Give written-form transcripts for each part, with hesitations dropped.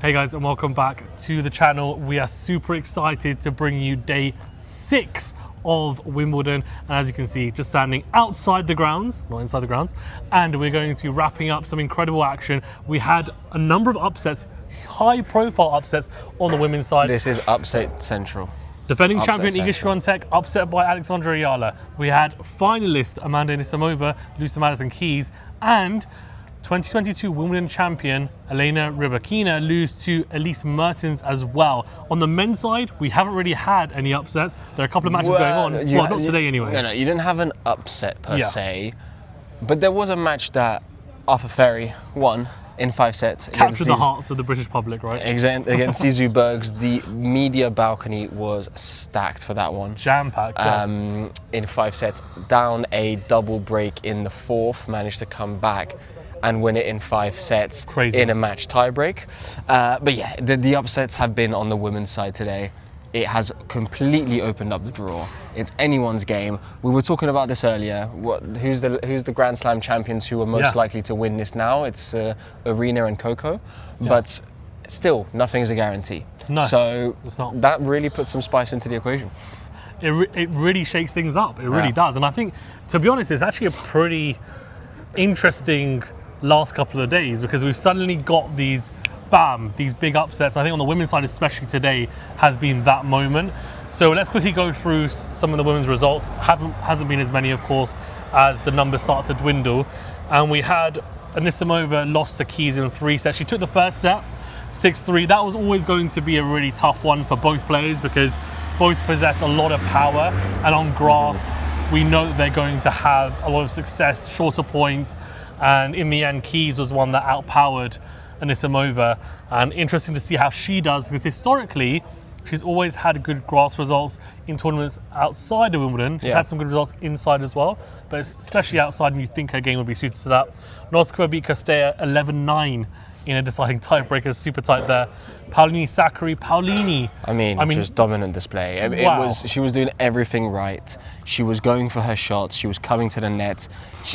Hey guys, and welcome back to the channel. We are super excited to bring you day 6 of Wimbledon, and as you can see, just standing outside the grounds, not inside the grounds, and we're going to be wrapping up some incredible action. We had a number of upsets, high profile upsets on the women's side. This is upset central. Defending champion Iga Swiatek upset by Alexandra Eala. We had finalist Amanda Anisimova lose to Madison Keys, and 2022 Wimbledon champion Elena Rybakina lose to Elise Mertens as well. On the men's side, we haven't really had any upsets. There are a couple of matches going on. Well, not today anyway. No, you didn't have an upset per se, but there was a match that Arthur Ferry won in 5 sets. Captured the hearts of the British public, right? Against Zizou Bergs. The media balcony was stacked for that one. Jam-packed, in 5 sets. Down a double break in the 4th, managed to come back and win it in 5 sets. Crazy in a match tiebreak. But yeah, the upsets have been on the women's side today. It has completely opened up the draw. It's anyone's game. We were talking about this earlier. Who's the Grand Slam champions who are most likely to win this now? It's Arena and Coco, but still, nothing's a guarantee. No, so it's not. That really puts some spice into the equation. It really shakes things up. It really does. And I think, to be honest, it's actually a pretty interesting last couple of days, because we've suddenly got these big upsets. I think on the women's side, especially today, has been that moment. So let's quickly go through some of the women's results. Hasn't been as many, of course, as the numbers start to dwindle. And we had Anisimova lost to Keys in 3 sets. She took the first set 6-3. That was always going to be a really tough one for both players, because both possess a lot of power, and on grass we know that they're going to have a lot of success, shorter points, and in the end Keys was one that outpowered Anisimova. And interesting to see how she does, because historically she's always had good grass results in tournaments outside of Wimbledon. She's had some good results inside as well, but especially outside, and you think her game would be suited to that. Noskova beat Kostya 11-9 in a deciding tiebreaker, super tight there. Paulini. I mean, just dominant display. She was doing everything right. She was going for her shots. She was coming to the net.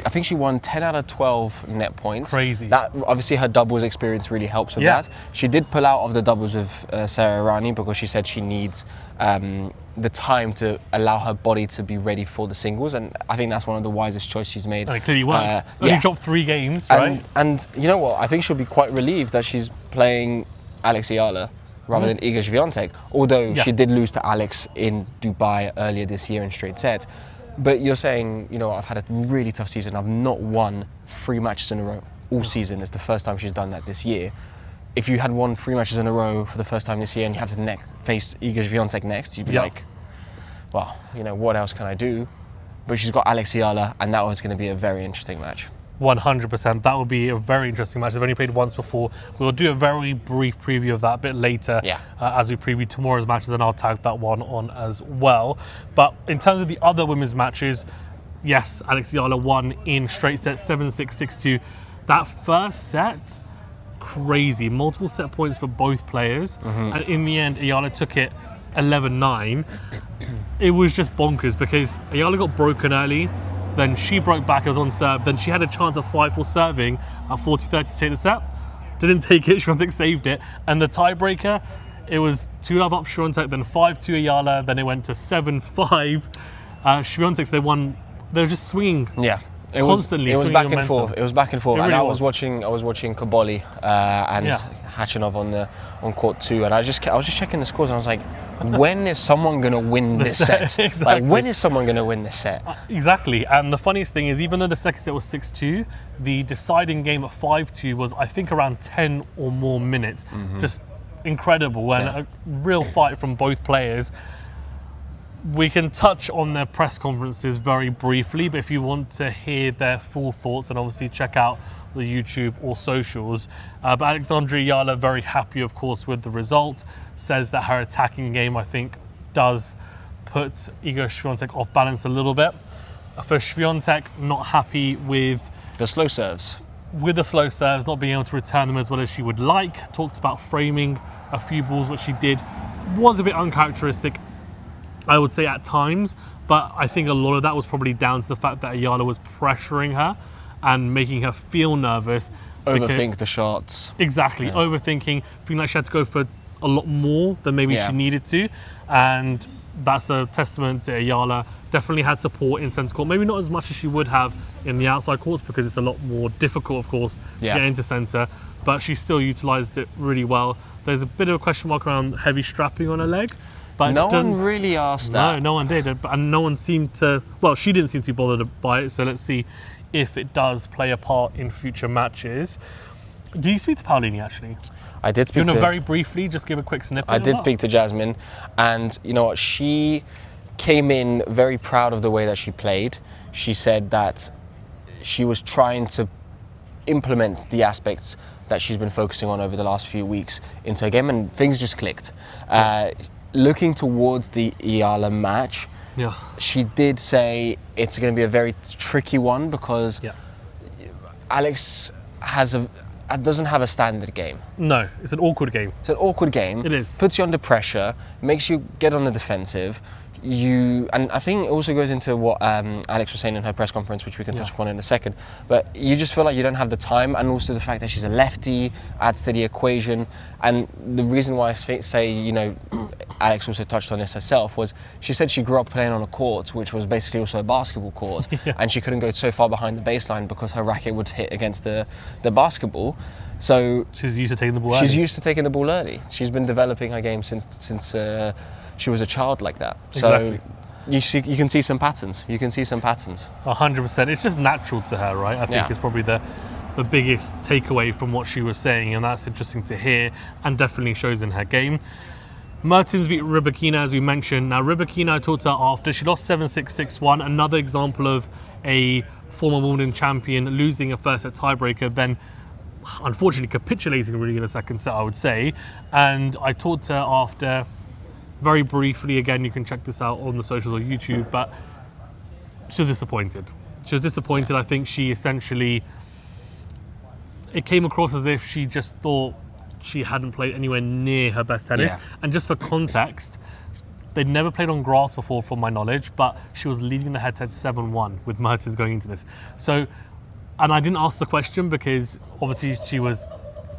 I think she won 10 out of 12 net points. Crazy. That obviously her doubles experience really helps with that. She did pull out of the doubles with Sarah Errani, because she said she needs the time to allow her body to be ready for the singles, and I think that's one of the wisest choices she's made. And it clearly worked. She dropped 3 games, right? And you know what? I think she'll be quite relieved that she's playing Alex Eala rather than Iga Swiatek, although she did lose to Alex in Dubai earlier this year in straight sets. But you're saying, you know, I've had a really tough season. I've not won 3 matches in a row all season. It's the first time she's done that this year. If you had won 3 matches in a row for the first time this year, and you have to face Iga Swiatek next, you'd be like, well, you know, what else can I do? But she's got Alex Eala, and that was going to be a very interesting match. 100%. That will be a very interesting match. They've only played once before. We'll do a very brief preview of that a bit later as we preview tomorrow's matches, and I'll tag that one on as well. But in terms of the other women's matches, yes, Alex Eala won in straight sets, 7-6, 6-2. That first set, crazy. Multiple set points for both players. And in the end, Eala took it 11-9. It was just bonkers, because Eala got broken early. Then she broke back, it was on serve. Then she had a chance of 5-4 serving at 40-30 to take the set. Didn't take it, Swiatek saved it. And the tiebreaker, it was 2-love up Swiatek, then 5-2 Eala, then it went to 7-5. Swiatek, they were just swinging. It constantly. It was back and forth. It was back and forth. Really and I was watching Cobolli and Hachinov on court 2, and I was just checking the scores, and I was like, when is someone going to win this set? Exactly. Like, when is someone going to win this set? Exactly. And the funniest thing is, even though the second set was 6-2, the deciding game at 5-2 was, I think, around 10 or more minutes. Just incredible, and a real fight from both players. We can touch on their press conferences very briefly, but if you want to hear their full thoughts, then obviously check out the YouTube or socials. But Alexandra Eala, very happy, of course, with the result. Says that her attacking game, I think, does put Iga Swiatek off balance a little bit. For Swiatek, not happy with the slow serves. With the slow serves, not being able to return them as well as she would like. Talked about framing a few balls, which she did. Was a bit uncharacteristic, I would say, at times, but I think a lot of that was probably down to the fact that Eala was pressuring her and making her feel nervous. overthink the shots. Exactly, overthinking, feeling like she had to go for a lot more than maybe she needed to, and that's a testament to Eala. Definitely had support in centre court, maybe not as much as she would have in the outside courts because it's a lot more difficult, of course, to get into centre, but she still utilised it really well. There's a bit of a question mark around heavy strapping on her leg, but no one really asked that. No one did, and no one seemed to, well, she didn't seem to be bothered by it, so let's see if it does play a part in future matches. Do you speak to Paolini, actually? I did speak to... very briefly, just give a quick snippet? I did speak to Jasmine, and you know what, she came in very proud of the way that she played. She said that she was trying to implement the aspects that she's been focusing on over the last few weeks into her game, and things just clicked. Looking towards the Eala match, she did say it's going to be a very tricky one because Alex doesn't have a standard game. No, it's an awkward game. It's an awkward game. It is. Puts you under pressure, makes you get on the defensive. And I think it also goes into what Alex was saying in her press conference, which we can touch upon in a second, but you just feel like you don't have the time, and also the fact that she's a lefty adds to the equation. And the reason why I say, you know, Alex also touched on this herself, was she said she grew up playing on a court which was basically also a basketball court, and she couldn't go so far behind the baseline because her racket would hit against the basketball. So she's used to taking the ball early. She's used to taking the ball early. She's been developing her game since she was a child like that. Exactly. So you can see some patterns. 100%. It's just natural to her, right? I think it's probably the biggest takeaway from what she was saying, and that's interesting to hear and definitely shows in her game. Mertens beat Rybakina, as we mentioned. Now, Rybakina, I talked to her after. She lost 7-6, 6-1. Another example of a former Wimbledon champion losing a first set tiebreaker, then unfortunately capitulating really in the second set, I would say. And I talked to her after, very briefly. Again, you can check this out on the socials or YouTube, but she was disappointed. I think she essentially, it came across as if she just thought she hadn't played anywhere near her best tennis. And just for context, they'd never played on grass before, from my knowledge, but she was leading the head-to-head 7-1 with Mertens going into this. So, and I didn't ask the question because obviously she was,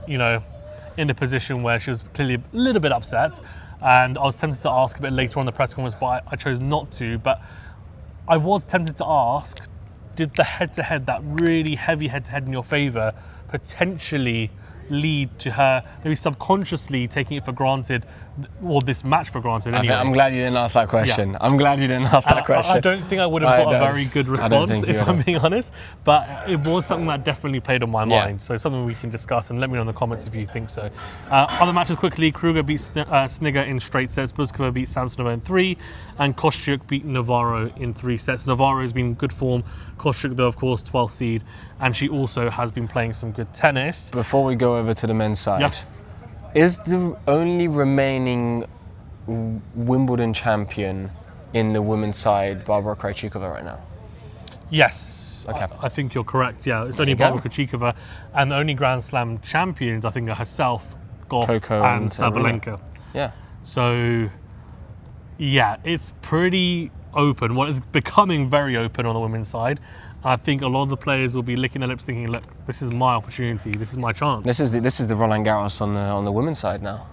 you know, in a position where she was clearly a little bit upset. And I was tempted to ask a bit later on the press conference, but I chose not to. But I was tempted to ask, did the head-to-head, that really heavy head-to-head in your favour, potentially lead to her maybe subconsciously taking it for granted, or this match for granted anyway? I'm glad you didn't ask that question. I'm glad you didn't ask that question. I don't think I would have got a very good response, if I'm being honest, but it was something that definitely played on my mind. So something we can discuss, and let me know in the comments if you think so. Other matches quickly: Kruger beat Sniger in straight sets, Buzkova beat Samsonova in 3, and Kostyuk beat Navarro in 3 sets. Navarro has been in good form, Kostyuk though of course 12th seed, and she also has been playing some good tennis. Before we go over to the men's side, is the only remaining Wimbledon champion in the women's side Barbara Krejcikova right now? Yes, okay. I think you're correct. Yeah, it's only Barbara Krejcikova, and the only Grand Slam champions I think are herself, Goff, and Sabalenka. Yeah. So, yeah, it's pretty open. Well, it's becoming very open on the women's side. I think a lot of the players will be licking their lips thinking, look, this is my opportunity, this is my chance. This is the Roland Garros on the women's side now.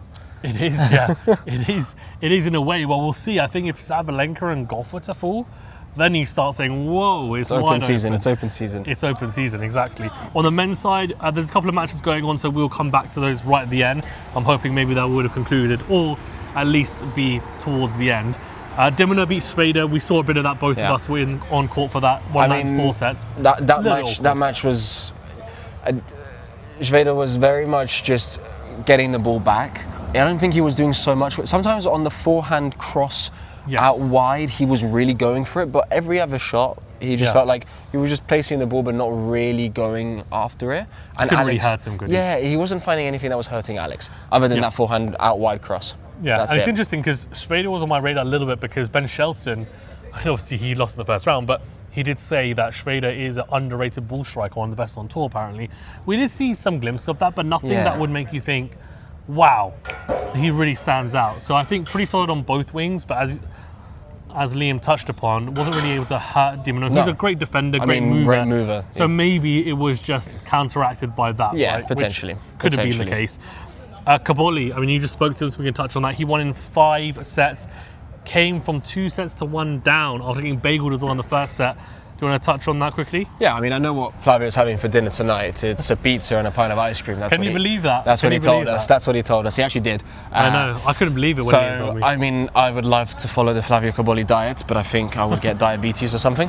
It is, yeah. It is in a way. Well, we'll see. I think if Sabalenka and Goff were to fall, then you start saying, whoa, it's wide open. It's open season. It's open season, exactly. On the men's side, there's a couple of matches going on, so we'll come back to those right at the end. I'm hoping maybe that would have concluded, or at least be towards the end. Dimitrov beat Sveda. We saw a bit of that. Both of us were on court for that 1-9-4 sets. That match was. Sveda was very much just getting the ball back. I don't think he was doing so much. Sometimes on the forehand cross out wide, he was really going for it. But every other shot, he just felt like he was just placing the ball, but not really going after it. And couldn't really hurt him, could he? Yeah, he wasn't finding anything that was hurting Alex, other than that forehand out wide cross. Yeah, and it's interesting because Sveda was on my radar a little bit because Ben Shelton, obviously he lost in the first round, but he did say that Sveda is an underrated ball striker, one of the best on tour apparently. We did see some glimpses of that, but nothing that would make you think, wow, he really stands out. So I think pretty solid on both wings, but as as Liam touched upon, wasn't really able to hurt Dimitrov. No. He's a great defender, great mover. So maybe it was just counteracted by that, Yeah, right? potentially. Which could have been the case. Cobolli, I mean, you just spoke to us, we can touch on that. He won in 5 sets, came from 2 sets to 1 down after getting bageled as well in the first set. Do you want to touch on that quickly? Yeah, I mean, I know what Flavio's having for dinner tonight. It's a pizza and a pint of ice cream. Can you believe that? That's what he told us. That's what he told us. He actually did. I know. I couldn't believe it when he told me. I mean, I would love to follow the Flavio Cobolli diet, but I think I would get diabetes or something.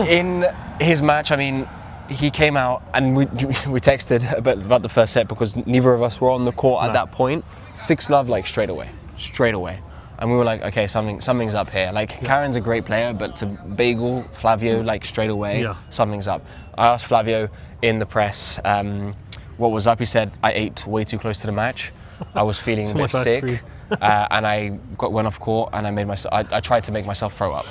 In his match, I mean, he came out and we texted about the first set because neither of us were on the court at that point. 6-love, like straight away. And we were like, okay, something's up here. Like, Karen's a great player, but to bagel Flavio like straight away, something's up. I asked Flavio in the press what was up. He said, I ate way too close to the match. I was feeling a bit sick, and I went off court and I tried to make myself throw up.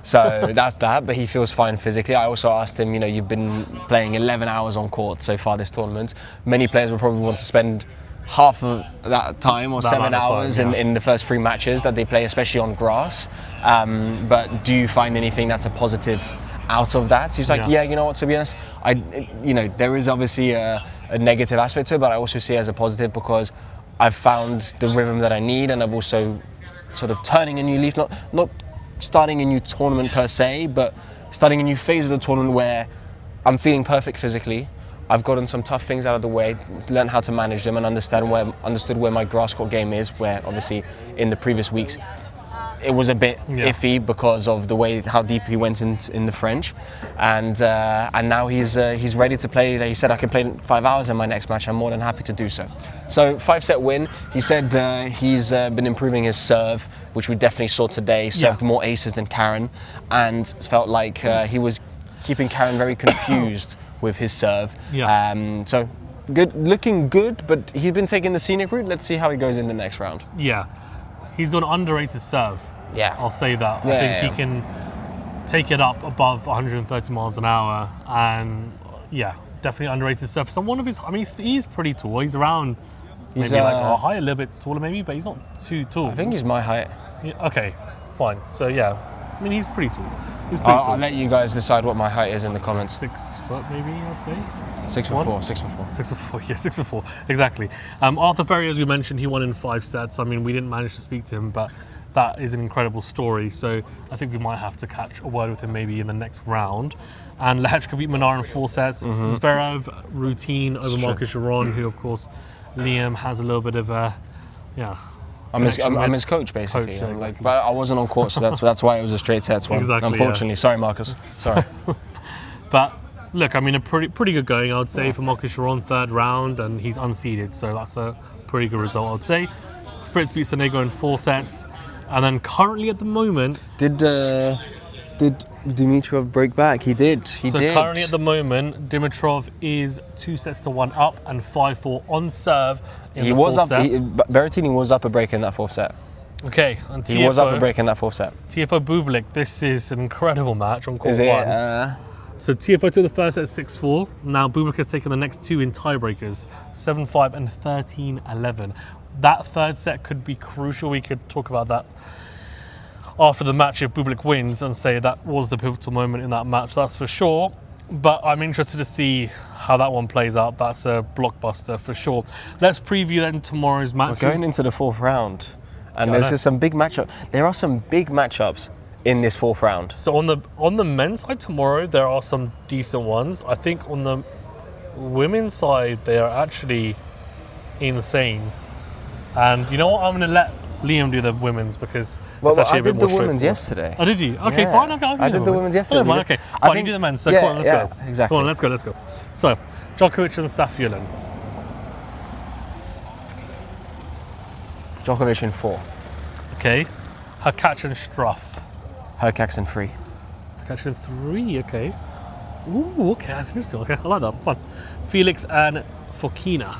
So that's that, but he feels fine physically. I also asked him, you know, you've been playing 11 hours on court so far this tournament. Many players will probably want to spend half of that time or 7 hours in the first 3 matches that they play, especially on grass. But do you find anything that's a positive out of that? He's like, yeah, you know what, to be honest, there is obviously a negative aspect to it, but I also see it as a positive because I've found the rhythm that I need, and I've also sort of turning a new leaf, not starting a new tournament per se, but starting a new phase of the tournament where I'm feeling perfect physically. I've gotten some tough things out of the way, learned how to manage them, and understood where my grass court game is, where obviously in the previous weeks it was a bit iffy because of the way how deep he went in the French, and now he's ready to play. He said I can play 5 hours in my next match. I'm more than happy to do so. So 5-set win. He said he's been improving his serve, which we definitely saw today. Served more aces than Karen, and felt like he was keeping Karen very confused with his serve. So good, looking good, but he's been taking the scenic route. Let's see how he goes in the next round. Yeah, he's got an underrated serve. I'll say that. I think he can take it up above 130 miles an hour, and definitely underrated serve. One of his, I mean, he's pretty tall. He's around maybe like our height, a little bit taller maybe, but he's not too tall. I think he's my height. Okay, fine. So I mean, he's pretty tall. I'll let you guys decide what my height is in the comments. 6 foot maybe, I'd say. 6'4". 6'4", exactly. Arthur Ferrier, as we mentioned, he won in 5 sets. I mean, we didn't manage to speak to him, but that is an incredible story. So I think we might have to catch a word with him maybe in the next round. And Lehechka beat Minar in 4 sets. Zverev, routine over Marcus Giron, who of course Liam has a little bit of a, I'm his coach, basically. But I wasn't on court, so that's why it was a straight sets one. Exactly, unfortunately. Sorry, Marcus. Sorry. But look, I mean, a pretty good going, I would say, for Marcus Giron, 3rd round, and he's unseeded, so that's a pretty good result, I would say. Fritz beat Sonego in 4 sets, and then currently at the moment, did Dimitrov break back? He did. He did. So currently at the moment, Dimitrov is 2 sets to 1 up and 5-4 on serve. He was up. Berrettini was up a break in that 4th set. Okay, and TFO, he was up a break in that 4th set. TFO Bublik. This is an incredible match on court is 1. So TFO took the first set 6-4. Now Bublik has taken the next 2 in tiebreakers, 7-5 and 13-11. That 3rd set could be crucial. We could talk about that after the match if Bublik wins and say that was the pivotal moment in that match, that's for sure. But I'm interested to see how that one plays out. That's a blockbuster for sure. Let's preview then tomorrow's matches. We're going into the 4th round, and there's just some big matchups. There are some big matchups in this 4th round. So on the men's side tomorrow, there are some decent ones. I think on the women's side, they are actually insane. And you know what? I'm going to let Liam do the women's because I did the women's yesterday. Oh, did you? Okay, fine. Okay, I did the women's yesterday. Okay, fine. You do the men's. So come on, let's go. Exactly. Come on, let's go. So, Djokovic and Safiullin. Djokovic in 4. Okay. Hurkacz and Struff. Hurkacz in 3. Hurkacz in 3. Okay. Ooh, okay, that's interesting. Okay, I like that. Fun. Felix and Fokina.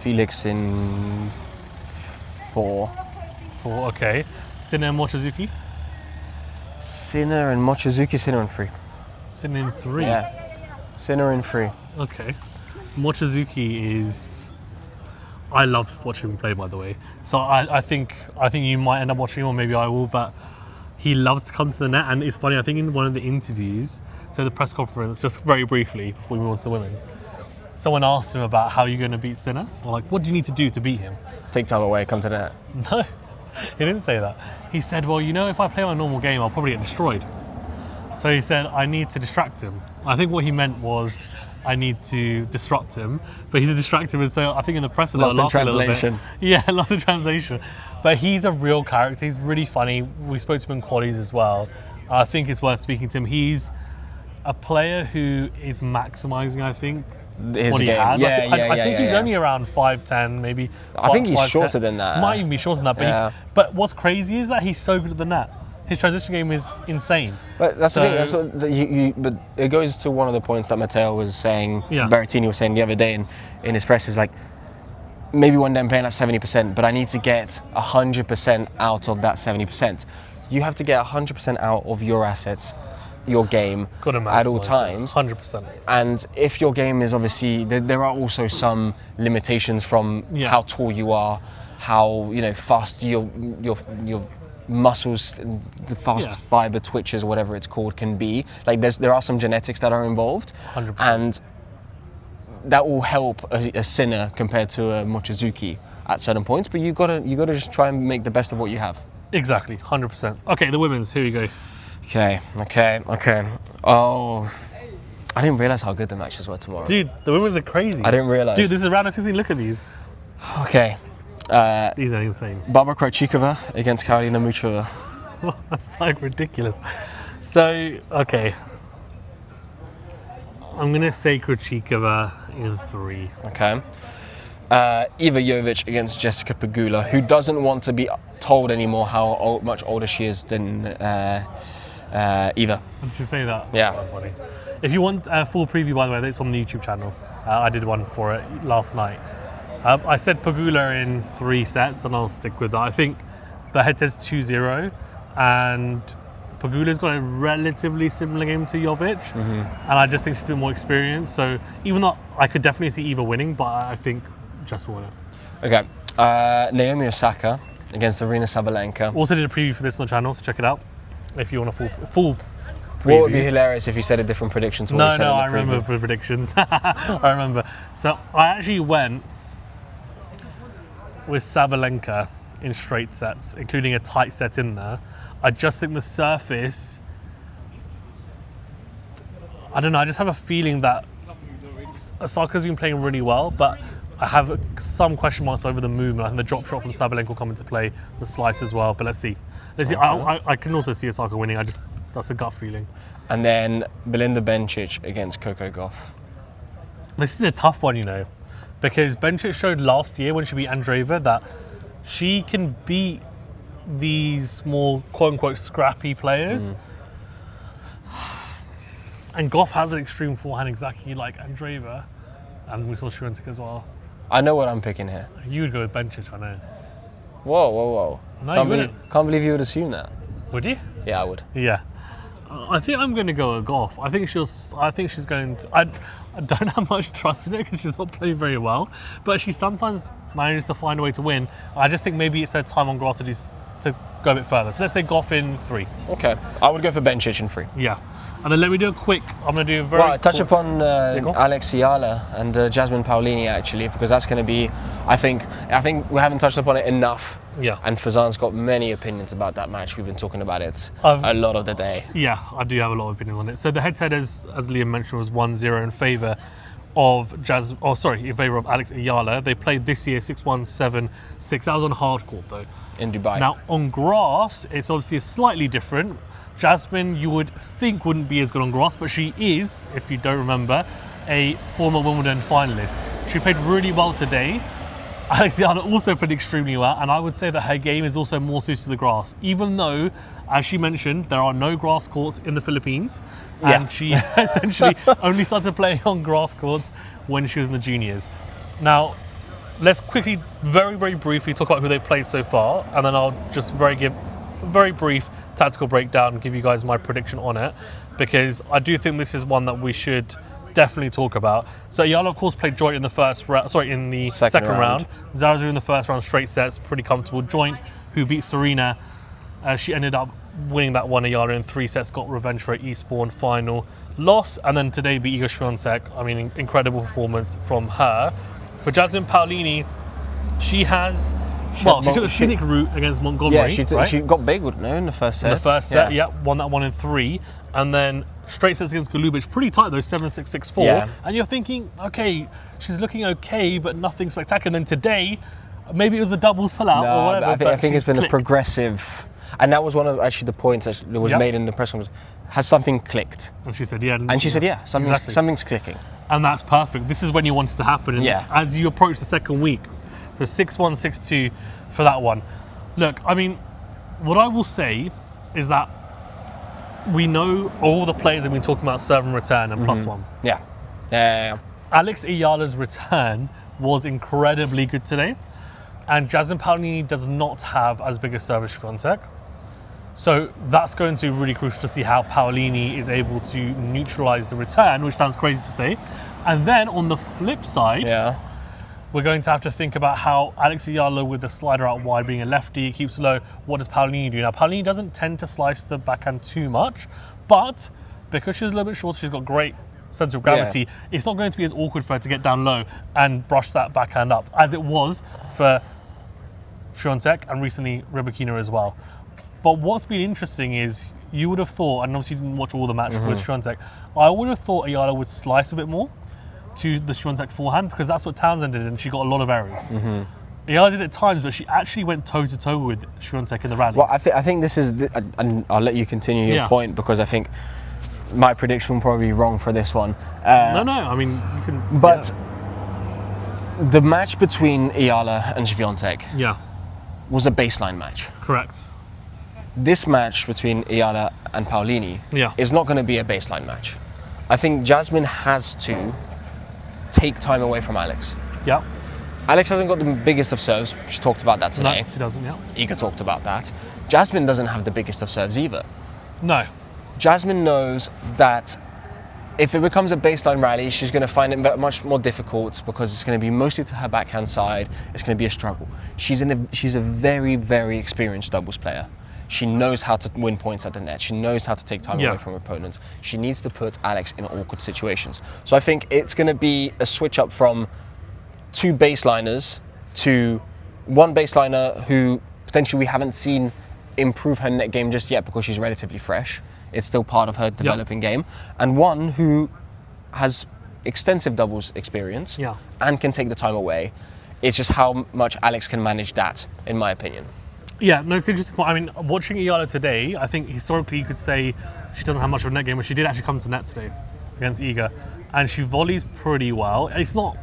Felix in 4. 4, okay. Sinner and Mochizuki? Sinner and Mochizuki, Sinner in 3. Sinner in 3? Yeah. Sinner in 3. Okay. Mochizuki is... I love watching him play, by the way. So I think you might end up watching him, or maybe I will. But he loves to come to the net, and it's funny. I think in one of the interviews, so the press conference, just very briefly before we move on to the women's, someone asked him about how you're going to beat Sinner, or like, what do you need to do to beat him? Take time away, come to the net. No, he didn't say that. He said, well, if I play my normal game, I'll probably get destroyed. So he said, I need to distract him. I think what he meant was, I need to disrupt him, but he's a distractor, and so I think in the press lost in translation. Yeah, lost in translation. But he's a real character. He's really funny. We spoke to him in qualies as well. I think it's worth speaking to him. He's a player who is maximising, I think, his what he game. has. I think he's yeah. only around 5'10", maybe. I think he's shorter than that. Might even be shorter than that. But, but what's crazy is that he's so good at the net. His transition game is insane. But that's the thing. That's what but it goes to one of the points that Matteo was saying, Berrettini was saying the other day in his press, is like, maybe one day I'm playing at 70%, but I need to get 100% out of that 70%. You have to get 100% out of your assets, your game, at all times. 100%. And if your game is obviously, there are also some limitations from how tall you are, how fast your muscles, the fast fiber twitches or whatever it's called can be. Like there are some genetics that are involved, 100%. and that will help a Sinner compared to a Mochizuki at certain points. But you gotta just try and make the best of what you have. Exactly, 100%. Okay, the women's. Here you go. Okay. Oh, I didn't realize how good the matches were tomorrow. Dude, the women's are crazy. I didn't realize. Dude, this is round of 16. Look at these. Okay. These are insane. Barbara Krejcikova against Karolina Muchova. That's like ridiculous. So, okay. I'm going to say Krejcikova in 3. Okay. Iva Jovic against Jessica Pegula, who doesn't want to be told anymore how much older she is than Iva. Did you say that? Yeah. That's funny. If you want a full preview, by the way, it's on the YouTube channel. I did one for it last night. I said Pegula in 3 sets, and I'll stick with that. I think the head-to-head's 2-0, and Pegula's got a relatively similar game to Jovic, and I just think she's a bit more experienced. So even though I could definitely see Eva winning, but I think Jess will win it. Okay. Naomi Osaka against Arina Sabalenka. Also did a preview for this on the channel, so check it out if you want a full preview. What would be hilarious if you said a different prediction to what you said in the I preview? remember the predictions. I remember. So I actually went with Sabalenka in straight sets, including a tight set in there. I just think the surface, I don't know, I just have a feeling that Osaka's been playing really well, but I have some question marks over the movement. I think the drop shot from Sabalenka will come into play, the slice as well, but let's see. Okay. I can also see Osaka winning, that's a gut feeling. And then Belinda Bencic against Coco Gauff. This is a tough one, because Bencic showed last year when she beat Andreeva that she can beat these more quote-unquote scrappy players. And Gauff has an extreme forehand exactly like Andreeva, and we saw Swiatek as well. I know what I'm picking here. You would go with Bencic, I know. Whoa. No, can't believe you would assume that. Would you? Yeah, I would. Yeah. I think I'm going to go with Gauff. I think she's going to... I don't have much trust in it because she's not playing very well, but she sometimes manages to find a way to win. I just think maybe it's her time on grass to go a bit further. So let's say Gauff in 3. Okay. I would go for Bencic in 3. Yeah. And then let me do a quick... I'm going to do a very... touch upon Alex Eala and Jasmine Paolini, actually, because that's going to be... I think we haven't touched upon it enough. Yeah. And Fazan's got many opinions about that match. We've been talking about it a lot of the day. Yeah, I do have a lot of opinions on it. So the head-to-head, as Liam mentioned, was 1-0 in favour of in favour of Alex Eala. They played this year 6-1, 7-6. That was on hard court, though. In Dubai. Now, on grass, it's obviously slightly different. Jasmine, you would think wouldn't be as good on grass, but she is, if you don't remember, a former Wimbledon finalist. She played really well today. Alex Eala also played extremely well, and I would say that her game is also more suited to the grass, even though, as she mentioned, there are no grass courts in the Philippines, and she essentially only started playing on grass courts when she was in the juniors. Now, let's quickly, very, very briefly talk about who they played so far, and then I'll just give a very brief tactical breakdown and give you guys my prediction on it, because I do think this is one that we should definitely talk about. So Eala, of course, played joint in the first round. Sorry, in the second round. 0-0 in the first round, straight sets, pretty comfortable. Joint, who beat Serena. She ended up winning that one. Eala in 3 sets, got revenge for her Eastbourne final loss, and then today beat Iga Swiatek. I mean, incredible performance from her. For Jasmine Paolini, she has. She took the scenic route against Montgomery. Yeah, she got big, wouldn't in the first set. In the first set, won that one in 3. And then straight sets against Golubic, pretty tight though, 7-6, 6-4. Yeah. And you're thinking, okay, she's looking okay, but nothing spectacular. And then today, maybe it was the doubles pull out or whatever. I think it's been a progressive, and that was one of actually the points that was made in the press conference. Has something clicked? And she said, yeah. And she said, yeah, something's clicking. And that's perfect. This is when you want it to happen. And as you approach the second week. So 6-1, 6-2 for that one. Look, I mean, what I will say is that we know all the players have been talking about serve and return and +1. Yeah. Alex Eala's return was incredibly good today. And Jasmine Paolini does not have as big a serve as Swiatek. So that's going to be really crucial to see how Paolini is able to neutralize the return, which sounds crazy to say. And then on the flip side, we're going to have to think about how Alex Eala, with the slider out wide being a lefty, keeps low. What does Paolini do? Now, Paolini doesn't tend to slice the backhand too much, but because she's a little bit shorter, she's got great center of gravity. It's not going to be as awkward for her to get down low and brush that backhand up, as it was for Swiatek and recently Rybakina as well. But what's been interesting is you would have thought, and obviously you didn't watch all the match with Swiatek, I would have thought Eala would slice a bit more to the Swiatek forehand, because that's what Townsend did, and she got a lot of errors. Eala did it at times, but she actually went toe-to-toe with Swiatek in the rallies. Well, I think this is, and I'll let you continue your point, because I think my prediction will probably be wrong for this one. No, I mean, you can... But the match between Eala and Swiatek was a baseline match. Correct. This match between Eala and Paolini is not going to be a baseline match. I think Jasmine has to take time away from Alex. Yeah. Alex hasn't got the biggest of serves. She talked about that today. No, she doesn't, Iga talked about that. Jasmine doesn't have the biggest of serves either. No. Jasmine knows that if it becomes a baseline rally, she's going to find it much more difficult, because it's going to be mostly to her backhand side. It's going to be a struggle. She's a very, very experienced doubles player. She knows how to win points at the net. She knows how to take time away from opponents. She needs to put Alex in awkward situations. So I think it's going to be a switch up from 2 baseliners to 1 baseliner who potentially we haven't seen improve her net game just yet, because she's relatively fresh. It's still part of her developing game. And one who has extensive doubles experience and can take the time away. It's just how much Alex can manage that, in my opinion. Yeah, no, it's an interesting point. I mean, watching Eala today, I think historically you could say she doesn't have much of a net game, but she did actually come to net today against Iga, and she volleys pretty well. It's not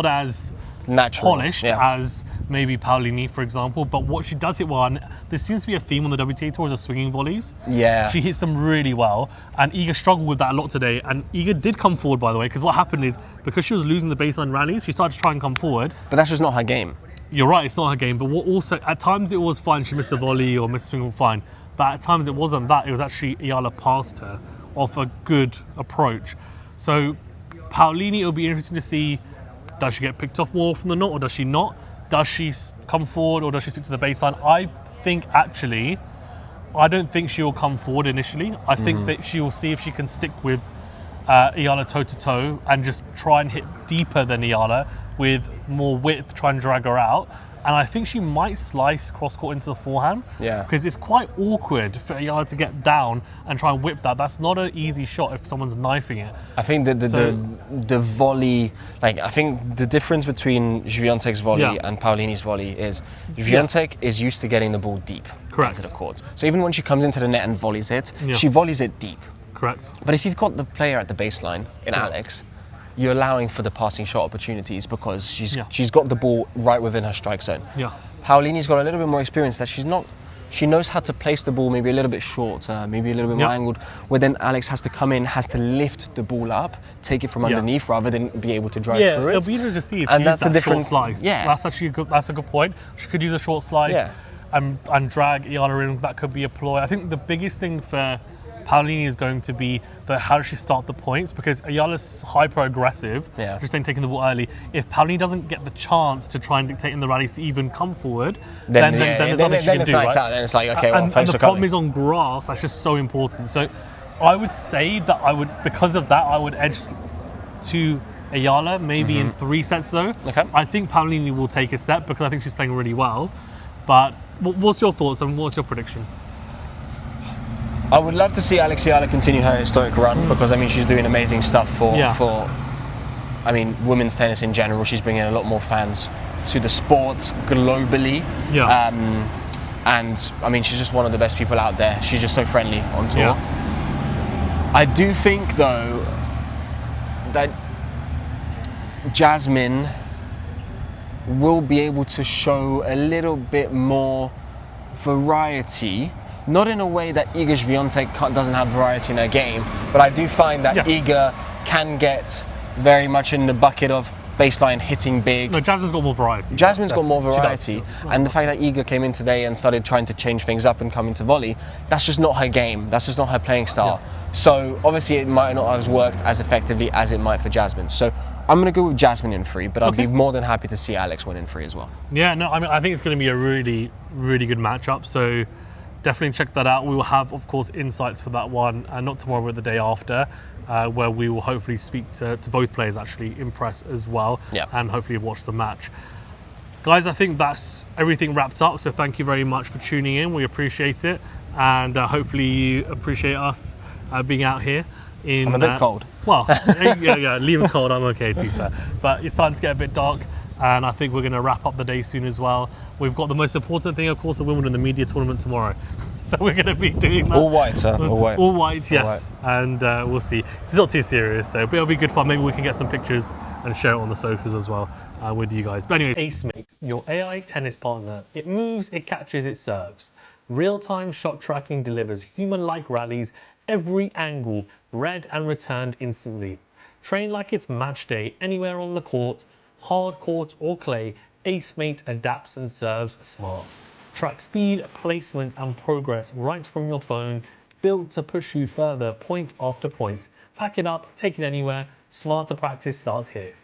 as natural, polished as maybe Paolini, for example, but what she does hit well, and there seems to be a theme on the WTA Tour, is the swinging volleys. Yeah. She hits them really well, and Iga struggled with that a lot today, and Iga did come forward, by the way, because what happened is, because she was losing the baseline rallies, she started to try and come forward. But that's just not her game. You're right, it's not her game, but what also, at times it was fine, she missed a volley or missed a swing, fine, but at times it wasn't that, it was actually Eala passed her off a good approach. So Paolini, it'll be interesting to see, does she get picked off more often than not, or does she not? Does she come forward, or does she stick to the baseline? I don't think she will come forward initially. I think that she will see if she can stick with Eala toe-to-toe and just try and hit deeper than Eala with more width, try and drag her out. And I think she might slice cross-court into the forehand. Yeah. Because it's quite awkward for Eala to get down and try and whip that. That's not an easy shot if someone's knifing it. I think the volley, I think the difference between Swiatek's volley and Paolini's volley is Swiatek is used to getting the ball deep into the court. So even when she comes into the net and volleys it, she volleys it deep. Correct. But if you've got the player at the baseline in Alex, you're allowing for the passing shot opportunities, because she's got the ball right within her strike zone. Yeah. Paolini's got a little bit more experience that she knows how to place the ball maybe a little bit shorter, maybe a little bit more angled, where then Alex has to come in, has to lift the ball up, take it from underneath rather than be able to drive through it. It'll be interesting to see if and she that's used a different short slice. Yeah. That's actually a good point. She could use a short slice and drag Eala in. That could be a ploy. I think the biggest thing for Paolini is going to be how does she start the points, because Ayala's hyper-aggressive, just saying taking the ball early. If Paolini doesn't get the chance to try and dictate in the rallies to even come forward, then there's nothing she can do, right? Then it's like, okay, well, and the problem is on grass, that's just so important. So I would say that because of that, I would edge to Eala, maybe in 3 sets though. Okay. I think Paolini will take a set because I think she's playing really well. But what's your thoughts and what's your prediction? I would love to see Alex Eala continue her historic run because I mean she's doing amazing stuff for I mean women's tennis in general. She's bringing a lot more fans to the sport globally. Yeah. And I mean she's just one of the best people out there. She's just so friendly on tour. Yeah. I do think though that Jasmine will be able to show a little bit more variety, not in a way that Iga Swiatek doesn't have variety in her game, but I do find that Iga can get very much in the bucket of baseline hitting big. No, Jasmine's got more variety. Jasmine's got more variety, she does. and the fact that Iga came in today and started trying to change things up and come into volley, that's just not her game. That's just not her playing style. Yeah. So obviously it might not have worked as effectively as it might for Jasmine. So I'm going to go with Jasmine in 3, but I'd be more than happy to see Alex win in 3 as well. Yeah, no, I mean, I think it's going to be a really, really good matchup. So definitely check that out. We will have, of course, insights for that one, not tomorrow, but the day after, where we will hopefully speak to both players, actually impress as well, and hopefully watch the match. Guys, I think that's everything wrapped up. So thank you very much for tuning in. We appreciate it, and hopefully you appreciate us being out here. I'm a bit cold. Well, yeah, Liam's cold, I'm okay, to be fair. But it's starting to get a bit dark, and I think we're going to wrap up the day soon as well. We've got the most important thing, of course, at Wimbledon, the media tournament tomorrow. So we're going to be doing that. All white, sir. All white. All white, yes. All white. And we'll see. It's not too serious, so but it'll be good fun. Maybe we can get some pictures and share it on the socials as well with you guys. But anyway, AceMate, your AI tennis partner. It moves, it catches, it serves. Real-time shot tracking delivers human-like rallies, every angle read and returned instantly. Train like it's match day anywhere on the court, hard court or clay. AceMate adapts and serves smart. Track speed, placement and progress right from your phone, built to push you further point after point. Pack it up, take it anywhere. Smarter practice starts here.